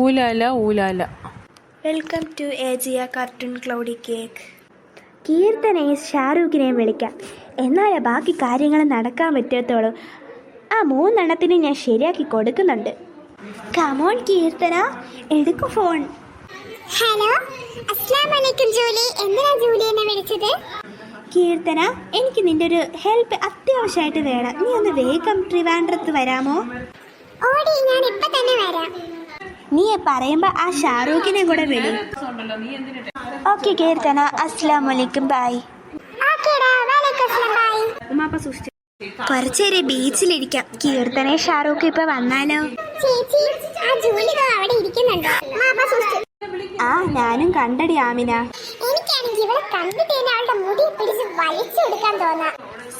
ഊലാല ഊലാല. Welcome to ഏജിയ cartoon cloudy cake. കീർത്തനെയും ഷാരൂഖിനെയും വിളിക്കാം, എന്നാലേ ബാക്കി കാര്യങ്ങൾ നടക്കാൻ പറ്റത്തുള്ളൂ. ആ 3 എണ്ണത്തിന് ഞാൻ ശരിയാക്കി കൊടുക്കുന്നുണ്ട്. കമോൺ കീർത്തന, എടുക്കു ഫോൺ. ഹലോ, അസ്സലാമു അലൈക്കും ജൂലി. എന്തിനാ ജൂലി എന്നെ വിളിച്ചത്? കീർത്തന, എനിക്ക് നിന്റെ ഒരു ഹെൽപ്പ് അത്യാവശ്യമായിട്ട് വേണം. നീ ഒന്ന് വേഗം ട്രിവാൻഡ്രത്ത് വരാമോ? ഓടി, ഞാൻ ഇപ്പൊ തന്നെ വരാം. നീ പറയുമ്പോ ആ ഷാരൂഖിനെ കൂടെ വിളി. ഓക്കെ കീർത്തന, അസ്സലാമു അലൈക്കും, ബൈ. കുറച്ചേരെ ബീച്ചിലിരിക്കാം. കീർത്തനെ ഷാരൂഖ് ഇപ്പൊ വന്നാലോ? ആ, ഞാനും കണ്ടടി ആമിന.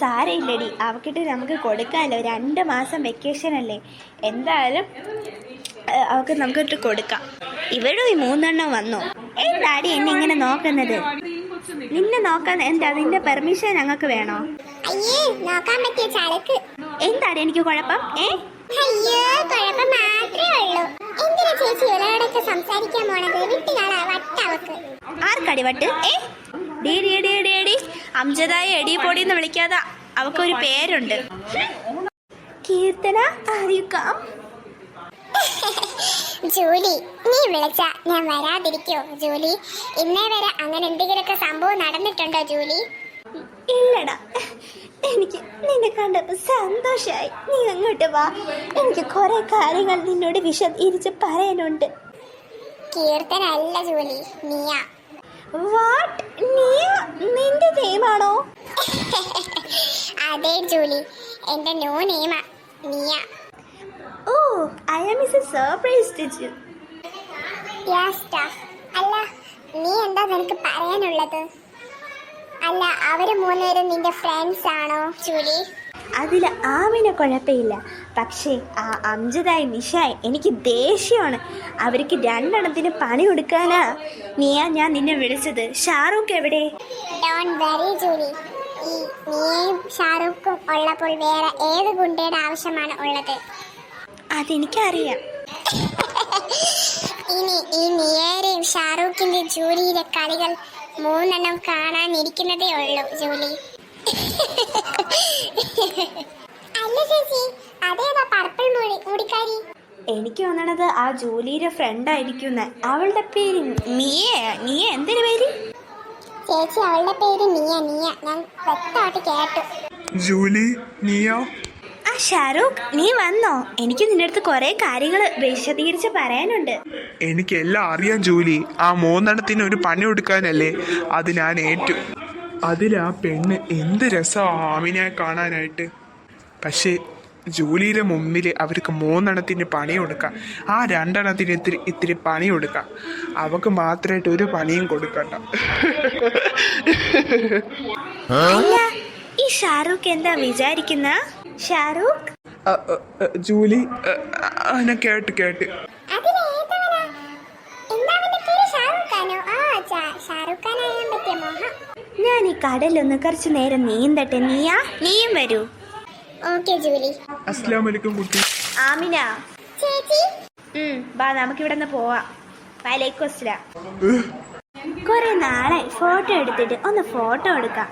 സാരയില്ലടി, അവക്കിട്ട് നമുക്ക് കൊടുക്കാമല്ലോ. 2 മാസം വെക്കേഷൻ അല്ലേ, എന്തായാലും അവക്ക് നമുക്കിട്ട് കൊടുക്കാം. ഇവരും ഈ 3 എണ്ണം വന്നോ? എന്താടി എന്നെ ഇങ്ങനെ നോക്കുന്നത്? നിന്നെ നോക്കാൻ എന്താ, നിന്റെ പെർമിഷൻ ഞങ്ങൾക്ക് വേണോ? എന്താടി എനിക്ക് കുഴപ്പം? ആർക്കടി വട്ട്? അംജദായ എടി പൊടിന്ന് വിളിക്കാതെ അവക്കൊരു പേരുണ്ട്. കീർത്തന, അറിയിക്കാം. ജൂലി, നീ വിളിച്ച ഞാൻ വരാതിരിക്കോ ജൂലി? ഇന്നേ വരെ അങ്ങനെ എന്തെങ്കിലുമൊക്കെ സംഭവം നടന്നിട്ടുണ്ടോ ജൂലി? ഇല്ലടാ, എനിക്ക് നിന്നെ കണ്ടപ്പോ സന്തോഷായി. നീ അങ്ങോട്ട് വാ, എനിക്ക് കുറെ കാര്യങ്ങൾ നിന്നോട് വിശദീകരിച്ച് പറയാനുണ്ട്. കീർത്തന അല്ല ജൂലി, നീയ. വാട്ട്? നീയ? നിന്റെ നെയിമാണോ? അതെ ജൂലി, എന്റെ ന്യൂ നെയിമാ, നീയ. ഓ, ഐ ആം സർപ്രൈസ്ഡ്. അല്ല, നീ എന്താ നിനക്ക് പറയാനുള്ളത്? അല്ല, അവര് 3 പേരും നിന്റെ ഫ്രണ്ട്സ് ആണോ ജൂലി? അതിൽ ആമിനെ കുഴപ്പമില്ല, പക്ഷേ ആ അംജദായി നിഷായ് എനിക്ക് ദേഷ്യമാണ്. അവർക്ക് 2 എണ്ണത്തിന് പണി കൊടുക്കാനാ ഞാൻ നിന്നെ വിളിച്ചത്. ഷാറൂഖ് എവിടെ? ഡോണ്ട് വറി ജൂലി, ഈ നീയും ഷാറൂഖും ഉള്ളപ്പോൾ വേറെ ഏത് ഗുണ്ടയുടെ ആവശ്യമാണ് ഉള്ളത്? അതെനിക്കറിയാം. ഇനി ഈ നിയേരെയും ഷാറൂഖിന്റെ ജൂലിയുടെ കളികൾ 3 എണ്ണം കാണാനിരിക്കുന്നതേ ഉള്ളൂ ജൂലി. അല്ല ചേച്ചി, അതേതാ പർപ്പിൾ മുടിക്കാരി? എനിക്ക് തോന്നണത് ആ ജൂലിയുടെ ഫ്രണ്ട് ആയിരിക്കും. അവളുടെ പേര് നീയ എന്തിനു പേര്? ചേച്ചി, അവളുടെ പേര് നീയ. ഞാൻ വ്യക്തമായിട്ട് കേട്ടു. ജൂലി, നീയോ? ആ ഷാരൂഖ്, നീ വന്നോ? എനിക്ക് നിന്റെ അടുത്ത് കുറെ കാര്യങ്ങൾ വിശദീകരിച്ച് പറയാനുണ്ട്. എനിക്കെല്ലാം അറിയാം ജൂലി. ആ 3 എണ്ണത്തിന് ഒരു പണി കൊടുക്കാനല്ലേ, അത് ഞാൻ ഏറ്റു. അതിലാ പെണ്ണ് എന്ത് രസമാണ് ആമിനെ കാണാനായിട്ട്. പക്ഷേ ജൂലിയുടെ മുമ്പിൽ അവർക്ക് 3 എണ്ണത്തിന് പണി കൊടുക്കാം, ആ 2 എണ്ണത്തിന് ഇത്തിരി പണി കൊടുക്കാം. അവക്ക് മാത്രമായിട്ട് ഒരു പണിയും കൊടുക്കണ്ട. അല്ല, ഈ ഷാരൂഖ് എന്താ വിചാരിക്കുന്ന? ഷാരൂഖ്, ജൂലി, ഞാൻ കേട്ട്. ഞാൻ ഈ കടലൊന്ന് കുറച്ചു നേരം നീന്തട്ടെ. നീയും വരൂ. Okay Julie. അസ്സലാമു അലൈക്കും കുട്ടി. ആമിന ചേച്ചി, വാ, നമുക്കിവിടെ നിന്ന് പോവാം. വലൈക്കും അസ്സലാം. കുറെ നാളായി ഫോട്ടോ എടുത്തിട്ട്, ഒന്ന് ഫോട്ടോ എടുക്കാം.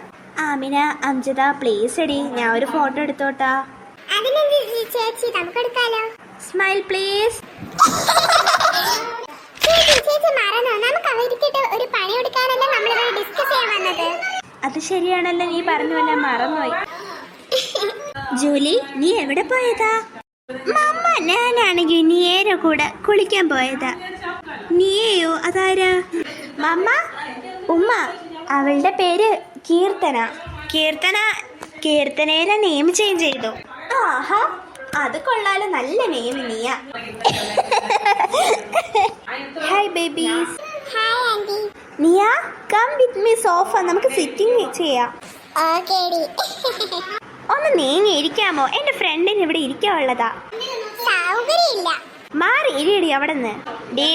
ആമിന, അംജദ, പ്ലീസ് എടി, ഞാൻ ഒരു ഫോട്ടോ എടുത്തോട്ടാ. ചേച്ചി നമുക്കെടുക്കാലോ. Smile please. ചേച്ചി മറന്നോ? നമുക്ക് അവരിക്കിട്ട് ഒരു പണി കൊടുക്കാനല്ലേ നമ്മളിവിടെ ഡിസ്കസ് ചെയ്യാൻ വന്നത്? അത് ശരിയാണല്ലോ, നീ പറഞ്ഞല്ല, മറന്നുപോയി. ജൂലി, നീ എവിടെ പോയതാ? മമ്മ, ഞാനാണെങ്കിൽ നീയേരെ കൂടെ കുളിക്കാൻ പോയതാ. നീയോ? അതാരാ? മമ്മ, ഉമ്മ. അവളുടെ പേര് കീർത്തന. കീർത്തനയുടെ നെയിം ചേഞ്ച് ചെയ്തു. ആഹാ, അത് കൊള്ളാലോ, നല്ല name. Niya. Hi babies. Hi aunty. Niya, come with me sofa, നമുക്ക് സിറ്റിംഗ് ചെയ്യാം. ഓക്കേടി. ഒന്ന് നീങ്ങിയിരിക്കാമോ? എന്റെ ഫ്രണ്ടിന് ഇവിടെ ഇരിക്കാനുള്ളതാ. സൗകര്യമില്ല. മാറി ഇരിയടി അവിടെ നിന്ന്. ഡി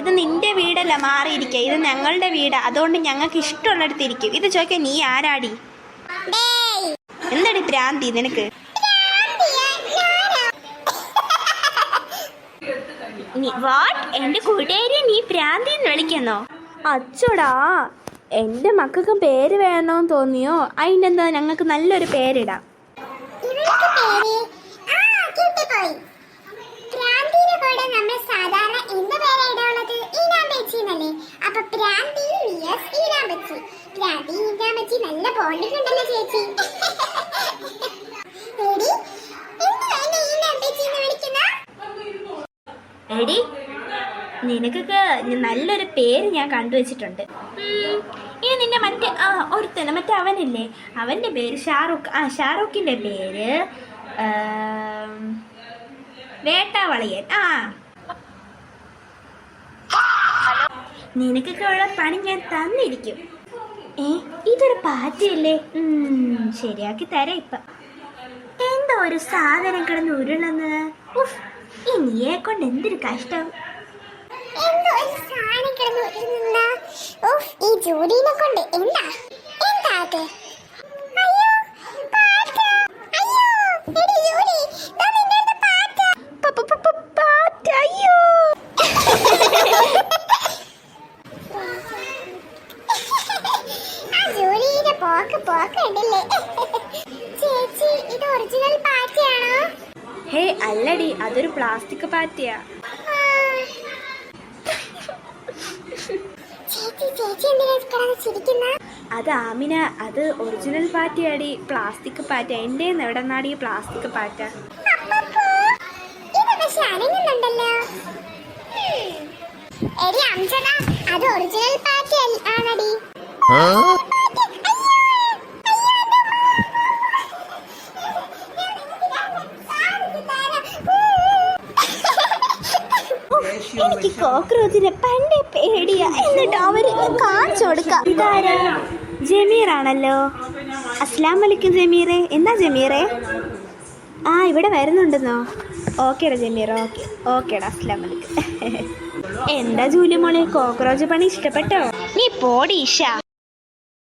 ഇത് നിന്റെ വീടല്ല, മാറിയിരിക്ക. ഇത് ഞങ്ങളുടെ വീടാ, അതുകൊണ്ട് ഞങ്ങൾക്ക് ഇഷ്ടമുള്ളിടത്ത് ഇരിക്കും. ഇത് ചോദിക്കാൻ നീ ആരാടി? എന്താടി ഭ്രാന്തി നിനക്ക്? വാട്ട് എൻ്റെ കൂട്ടുകാരി നീ പ്രാന്തി എന്ന് വിളിക്കുന്നോ? അച്ചോടാ, എൻ്റെ മക്കൾക്കും പേര് വേണമെന്ന് തോന്നിയോ? അതിൻ്റെ എന്താ, ഞങ്ങൾക്ക് നല്ലൊരു പേരിടാം. ഇവൾക്ക് പേര് കിട്ടിപ്പോയി. പ്രാന്തിയുടെ കൂടെ നമ്മൾ സാധാരണ എന്ത് പേരാ ഇടാനുള്ളത്? ഈനാമ്പേച്ചി എന്നല്ലേ? അപ്പൊ പ്രാന്തി വിയസ് ഈനാമ്പേച്ചി. പ്രാന്തി ഈനാമ്പേച്ചി നല്ല ബോണ്ടിങ് ഉണ്ടല്ലോ ചേച്ചി. എടി, എന്തുവാ എന്നെ ഈനാമ്പേച്ചി എന്ന് വിളിക്കുന്നെ? എടി, നിനക്കൊക്കെ നല്ലൊരു പേര് ഞാൻ കണ്ടുവച്ചിട്ടുണ്ട്. ഇനി നിന്റെ ഒരുത്തന് മറ്റേ അവനില്ലേ, അവൻ്റെ പേര് ഷാറൂഖ്. ഷാറൂഖിൻ്റെ പേര് വേട്ടാവളിയൻ. നിനക്കൊക്കെ ഉള്ള പണി ഞാൻ തന്നിരിക്കും. ഇതൊരു പാറ്റയല്ലേ? ശരിയാക്കി തരാം. ഇപ്പം എന്താ ഒരു സാധനം കിടന്ന് ഉരുളന്ന്. ഈ നീയെ കൊണ്ട് എന്തൊരു കഷ്ടം. എന്തോ ഒരു സാധനം കിടന്ന് ഉരുളുന്ന. ഈ ജോലിനെ കൊണ്ട് എന്താ അത്? അയ്യോ, പാറ്റ. അയ്യോ, എടി ജോലി, ദാ നിന്റെ അടുത്ത് പാറ്റ. പാറ്റ, അയ്യോ. ആ ജോലിയുടെ പോക്ക് ഉണ്ടല്ലേ. ചേച്ചി, ഇത് ഒറിജിനൽ പാറ്റയാണോ? ഹേ അല്ലടി, അതൊരു പ്ലാസ്റ്റിക് പാറ്റയാ. ചേച്ചി എന്തിനാ കിടന്ന് ചിരിക്കുന്നെ? അത് ആമിന, അത് ഒറിജിനൽ പാറ്റയാടി, പ്ലാസ്റ്റിക് പാറ്റ. എൻ്റെ എവിടെ നിന്നാടി പ്ലാസ്റ്റിക് പാറ്റ? ഇത് പക്ഷെ അനങ്ങുന്നുണ്ടല്ലോ. എടി അംജന, അത് ഒറിജിനൽ പാറ്റ ആണടി. എനിക്ക് കോക്രോച്ചിനെ പണ്ടേ പേടിയാ, എന്നിട്ട് അവര് കാണിച്ചു കൊടുക്കാം. ഇതാരാ? ജമീർ ആണല്ലോ. അസ്സലാം വലൈക്കും ജമീറെ. എന്താ ജമീറെ? ഇവിടെ വരുന്നുണ്ടെന്നോ? ഓക്കേടാ ജമീർ, ഓക്കേടാ, അസ്സലാം വലൈക്കും. എന്താ ജൂലി മോളെ, കോക്രോച്ച് പണി ഇഷ്ടപ്പെട്ടോ? നീ പോടി ഇഷ.